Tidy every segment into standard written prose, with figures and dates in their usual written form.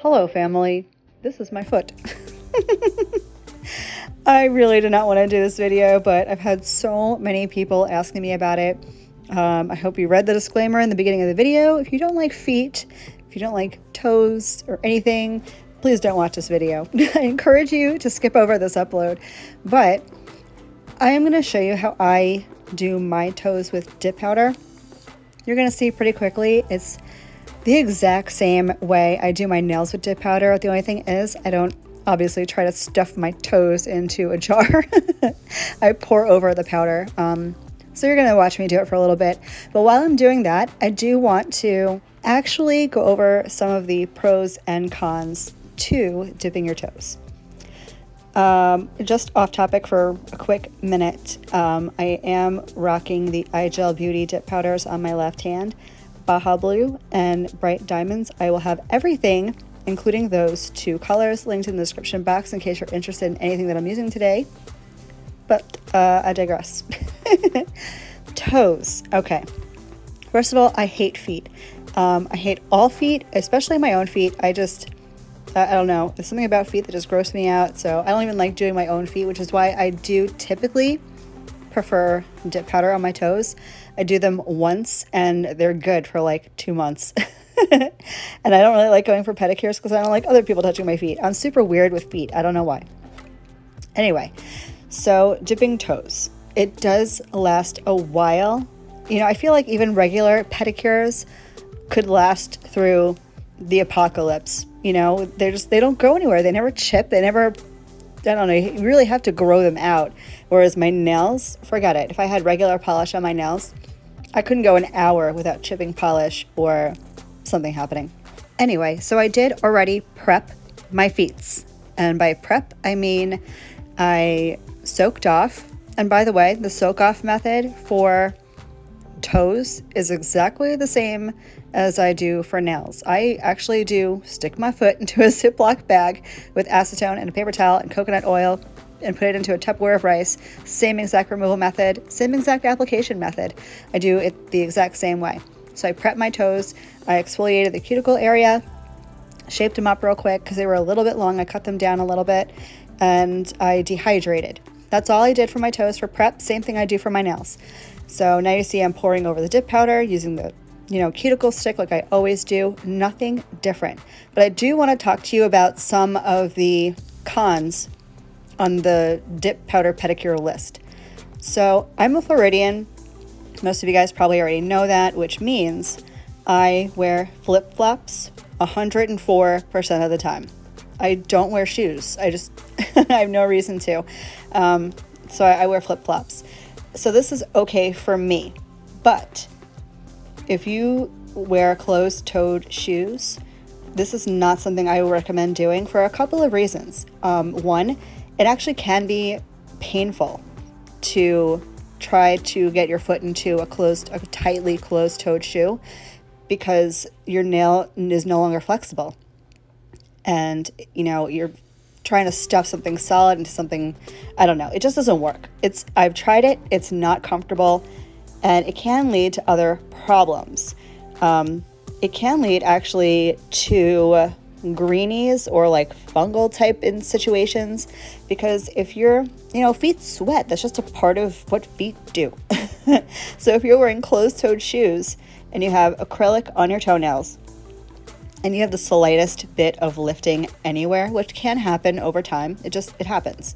Hello family, this is my foot. I really did not want to do this video, but I've had so many people asking me about it. I hope you read the disclaimer in the beginning of the video. If you don't like feet, if you don't like toes or anything, please don't watch this video. I encourage you to skip over this upload, but I am going to show you how I do my toes with dip powder. You're going to see pretty quickly it's the exact same way I do my nails with dip powder. The only thing is I don't obviously try to stuff my toes into a jar. I pour over the powder. So you're going to watch me do it for a little bit. But while I'm doing that, I do want to actually go over some of the pros and cons to dipping your toes. Just off topic for a quick minute, I am rocking the iGel Beauty dip powders on my left hand. Baja Blue and Bright Diamonds. I will have everything, including those two colors, linked in the description box in case you're interested in anything that I'm using today. But I digress. Toes. Okay. First of all, I hate feet. I hate all feet, especially my own feet. I don't know. There's something about feet that just grosses me out. So I don't even like doing my own feet, which is why I do typically prefer dip powder on my toes. I do them once and they're good for like 2 months. And I don't really like going for pedicures because I don't like other people touching my feet. I'm super weird with feet. I don't know why. Anyway, so dipping toes. It does last a while. You know, I feel like even regular pedicures could last through the apocalypse. You know, they don't go anywhere. They never chip. They never, I don't know, you really have to grow them out. Whereas my nails, forget it. If I had regular polish on my nails, I couldn't go an hour without chipping polish or something happening. Anyway, so I did already prep my feet. And by prep, I mean I soaked off. And by the way, the soak off method for toes is exactly the same as I do for nails. I actually do stick my foot into a Ziploc bag with acetone and a paper towel and coconut oil and put it into a Tupperware of rice. Same exact removal method, same exact application method. I do it the exact same way. So I prep my toes, I exfoliated the cuticle area, shaped them up real quick because they were a little bit long. I cut them down a little bit and I dehydrated. That's all I did for my toes for prep. Same thing I do for my nails. So now you see I'm pouring over the dip powder using the cuticle stick like I always do. Nothing different. But I do want to talk to you about some of the cons on the dip powder pedicure list. So I'm a Floridian. Most of you guys probably already know that, which means I wear flip-flops 104% of the time. I don't wear shoes. I have no reason to. So I wear flip-flops. So this is okay for me. But if you wear closed-toed shoes, this is not something I would recommend doing for a couple of reasons. One, it actually can be painful to try to get your foot into a tightly closed-toed shoe because your nail is no longer flexible. And, you're trying to stuff something solid into something, I don't know. It just doesn't work. I've tried it. It's not comfortable. And it can lead to other problems. It can lead actually to greenies or like fungal type in situations because if your feet sweat, that's just a part of what feet do. So if you're wearing closed-toed shoes and you have acrylic on your toenails and you have the slightest bit of lifting anywhere, which can happen over time, it happens,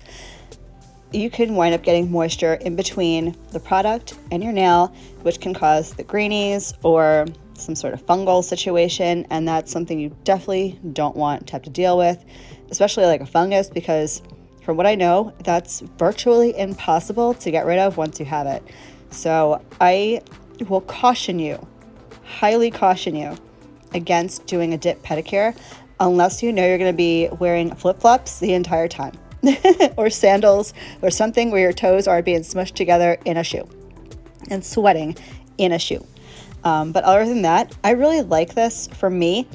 you can wind up getting moisture in between the product and your nail, which can cause the greenies or some sort of fungal situation, and that's something you definitely don't want to have to deal with, especially like a fungus, because from what I know, that's virtually impossible to get rid of once you have it. So I will highly caution you against doing a dip pedicure unless you know you're going to be wearing flip-flops the entire time or sandals or something where your toes are being smushed together in a shoe and sweating in a shoe. But other than that, I really like this. For me,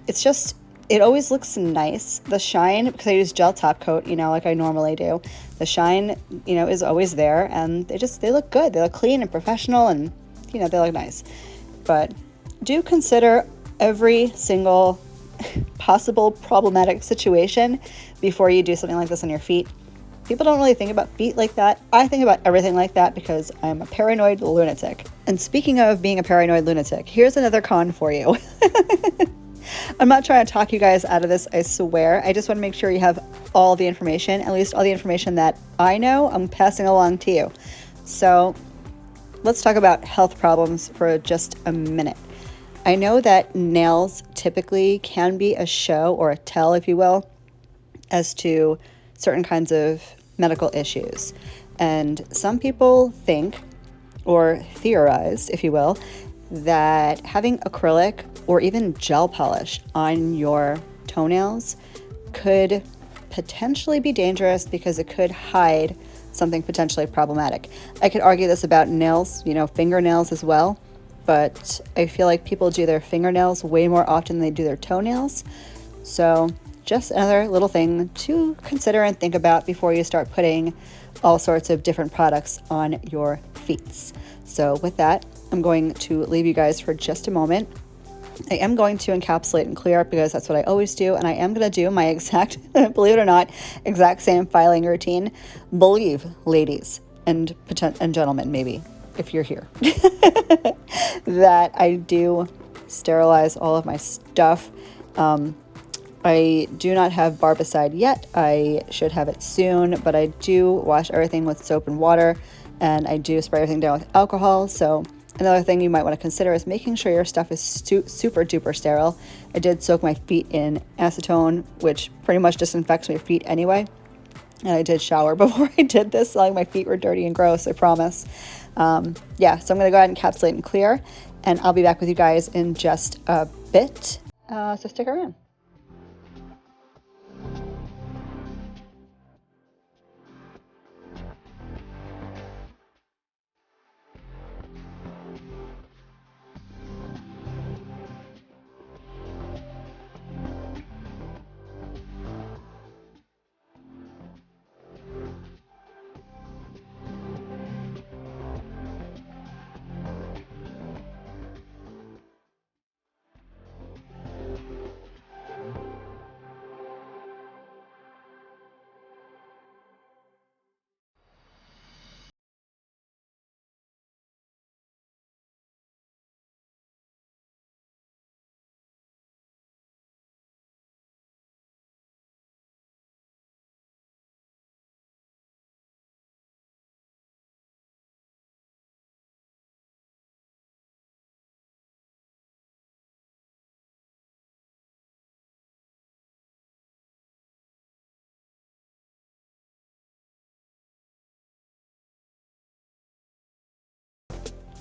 it always looks nice. The shine, because I use gel top coat, like I normally do, the shine, is always there, and they look good. They look clean and professional, and, they look nice. But do consider every single possible problematic situation before you do something like this on your feet. People don't really think about feet like that. I think about everything like that because I'm a paranoid lunatic. And speaking of being a paranoid lunatic, here's another con for you. I'm not trying to talk you guys out of this, I swear. I just want to make sure you have all the information, at least all the information that I know, I'm passing along to you. So let's talk about health problems for just a minute. I know that nails typically can be a show or a tell, if you will, as to certain kinds of medical issues. And some people think, or theorize, if you will, that having acrylic or even gel polish on your toenails could potentially be dangerous because it could hide something potentially problematic. I could argue this about nails, fingernails as well, but I feel like people do their fingernails way more often than they do their toenails. So just another little thing to consider and think about before you start putting all sorts of different products on your feet. So with that, I'm going to leave you guys for just a moment. I am going to encapsulate and clear up because that's what I always do, and I am going to do my exact, believe it or not, exact same filing routine. Believe, ladies and gentlemen, maybe, if you're here, that I do sterilize all of my stuff. I do not have barbicide yet. I should have it soon, but I do wash everything with soap and water, and I do spray everything down with alcohol. So another thing you might want to consider is making sure your stuff is super duper sterile. I did soak my feet in acetone, which pretty much disinfects my feet anyway. And I did shower before I did this. Like, my feet were dirty and gross, I promise. So I'm going to go ahead and encapsulate and clear, and I'll be back with you guys in just a bit. So stick around.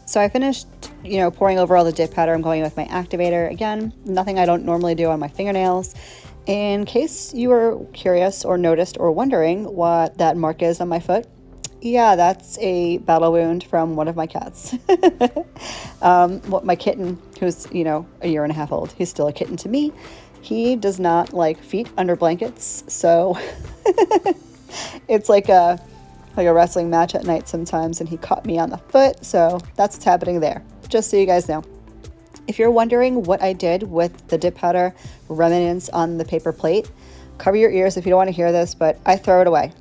So I finished, pouring over all the dip powder. I'm going with my activator. Again, nothing I don't normally do on my fingernails. In case you were curious or noticed or wondering what that mark is on my foot, yeah, that's a battle wound from one of my cats. My kitten, who's, a year and a half old, he's still a kitten to me. He does not like feet under blankets, so it's like a wrestling match at night sometimes, and he caught me on the foot, so that's what's happening there, just so you guys know. If you're wondering what I did with the dip powder remnants on the paper plate, cover your ears if you don't want to hear this, but I throw it away.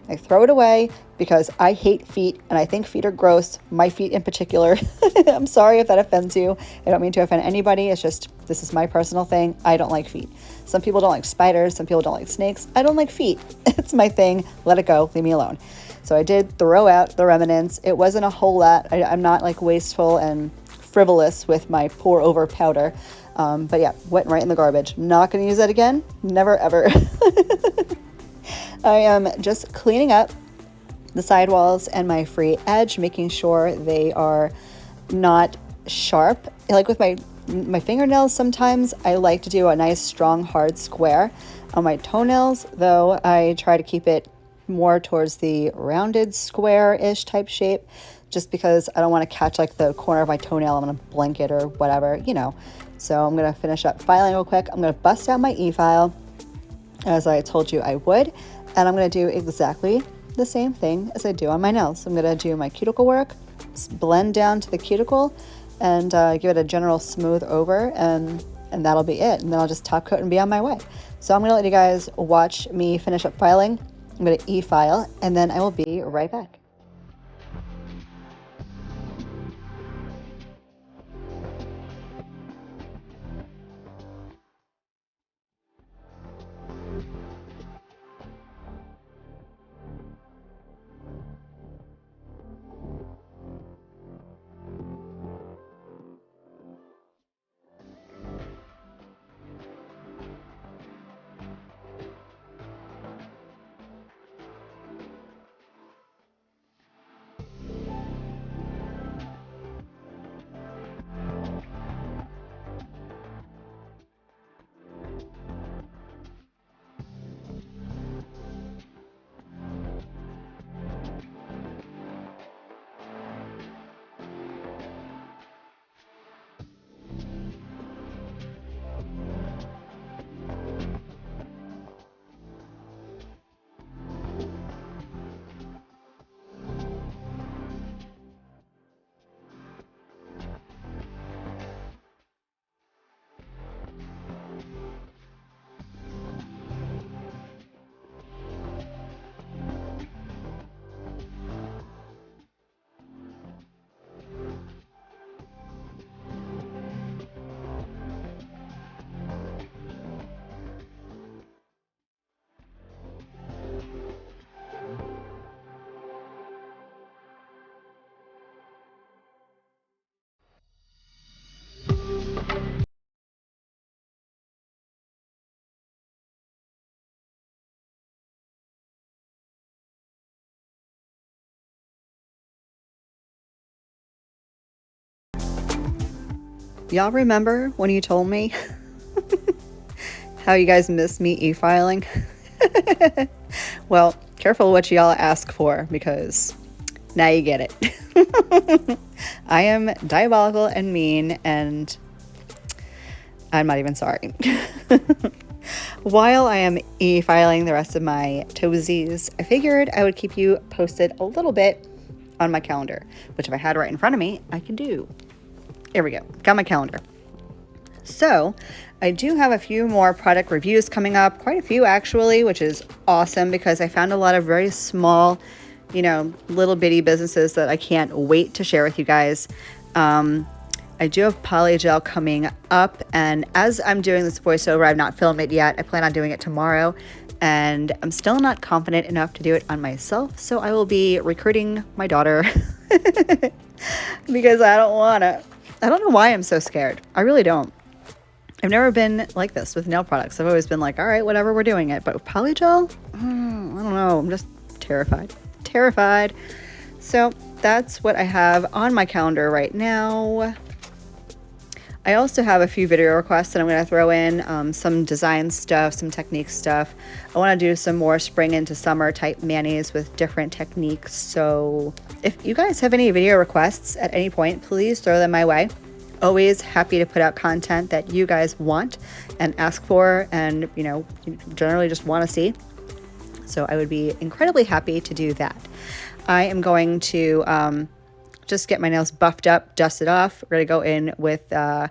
I throw it away because I hate feet, and I think feet are gross, my feet in particular. I'm sorry if that offends you. I don't mean to offend anybody. It's just, this is my personal thing. I don't like feet. Some people don't like spiders. Some people don't like snakes. I don't like feet. It's my thing. Let it go. Leave me alone. So I did throw out the remnants. It wasn't a whole lot. I'm not like wasteful and frivolous with my pour over powder. But yeah, went right in the garbage. Not going to use that again. Never, ever. I am just cleaning up the sidewalls and my free edge, making sure they are not sharp. Like with my fingernails, sometimes I like to do a nice, strong, hard square. On my toenails, though, I try to keep it more towards the rounded square-ish type shape, just because I don't want to catch like the corner of my toenail. I'm going to blink it or whatever, So I'm going to finish up filing real quick. I'm going to bust out my e-file, as I told you I would, and I'm going to do exactly the same thing as I do on my nails. I'm going to do my cuticle work, blend down to the cuticle, and give it a general smooth over, and and that'll be it. And then I'll just top coat and be on my way. So I'm gonna let you guys watch me finish up filing. I'm gonna e-file, and then I will be right back. Y'all remember when you told me how you guys missed me e-filing? Well, careful what y'all ask for, because now you get it. I am diabolical and mean, and I'm not even sorry. While I am e-filing the rest of my toesies, I figured I would keep you posted a little bit on my calendar, which if I had right in front of me, I could do. Here we go. Got my calendar. So I do have a few more product reviews coming up, quite a few actually, which is awesome because I found a lot of very small, little bitty businesses that I can't wait to share with you guys. I do have polygel coming up, and as I'm doing this voiceover, I've not filmed it yet. I plan on doing it tomorrow, and I'm still not confident enough to do it on myself, so I will be recruiting my daughter because I don't want to. I don't know why I'm so scared. I really don't. I've never been like this with nail products. I've always been like, all right, whatever, we're doing it. But with polygel, I don't know. I'm just terrified. So that's what I have on my calendar right now. I also have a few video requests that I'm going to throw in, some design stuff, some technique stuff. I want to do some more spring into summer type manis with different techniques. So if you guys have any video requests at any point, please throw them my way. Always happy to put out content that you guys want and ask for, and you generally just want to see. So I would be incredibly happy to do that. I am going to just get my nails buffed up, dusted off. We're going to go in with a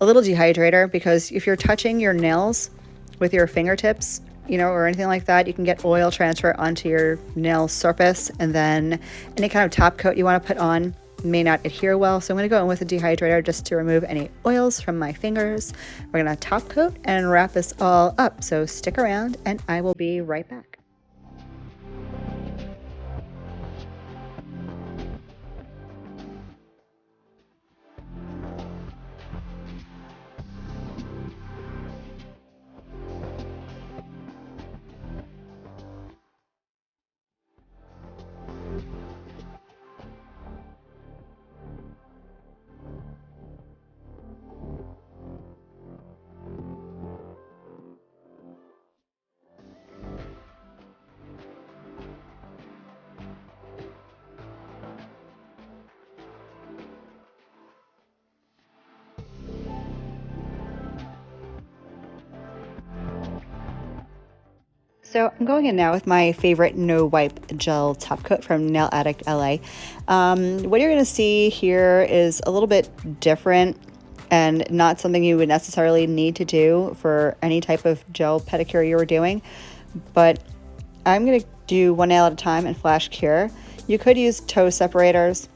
little dehydrator, because if you're touching your nails with your fingertips, or anything like that, you can get oil transfer onto your nail surface, and then any kind of top coat you want to put on may not adhere well. So I'm going to go in with a dehydrator just to remove any oils from my fingers. We're going to top coat and wrap this all up. So stick around and I will be right back. So I'm going in now with my favorite no wipe gel top coat from Nail Addict LA. What you're going to see here is a little bit different. and not something you would necessarily need to do for any type of gel pedicure you were doing. But I'm going to do one nail at a time and flash cure. You could use toe separators.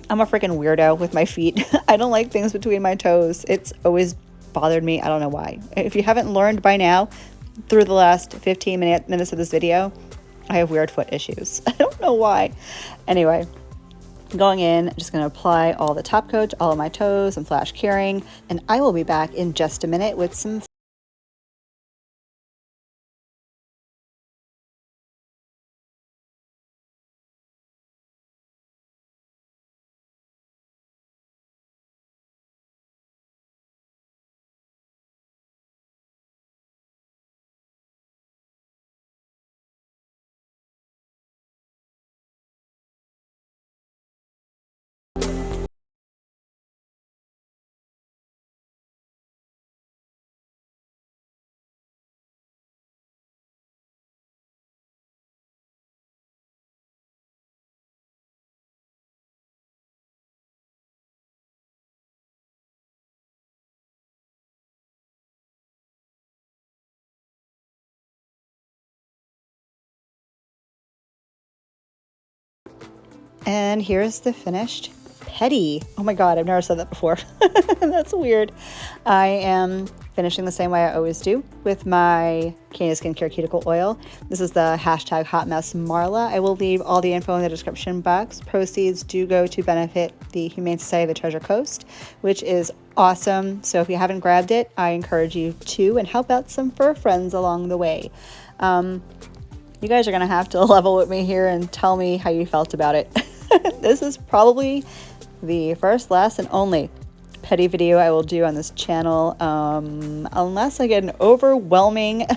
I'm a freaking weirdo with my feet. I don't like things between my toes. It's always bothered me. I don't know why. If you haven't learned by now, through the last 15 minutes of this video, I have weird foot issues. I don't know why. Anyway, going in, I'm just going to apply all the top coat to all of my toes and flash curing, and I will be back in just a minute with some And here's the finished pedi. Oh my god, I've never said that before. That's weird. I am finishing the same way I always do with my Candi Skincare Cuticle Oil. This is the hashtag Hot Mess Marla. I will leave all the info in the description box. Proceeds do go to benefit the Humane Society of the Treasure Coast, which is awesome. So if you haven't grabbed it, I encourage you to, and help out some fur friends along the way. You guys are going to have to level with me here and tell me how you felt about it. This is probably the first, last, and only pedi video I will do on this channel, unless I get an overwhelming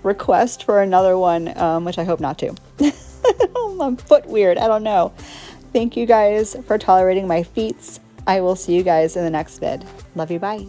request for another one, which I hope not to. I'm foot weird. I don't know. Thank you guys for tolerating my feets. I will see you guys in the next vid. Love you. Bye.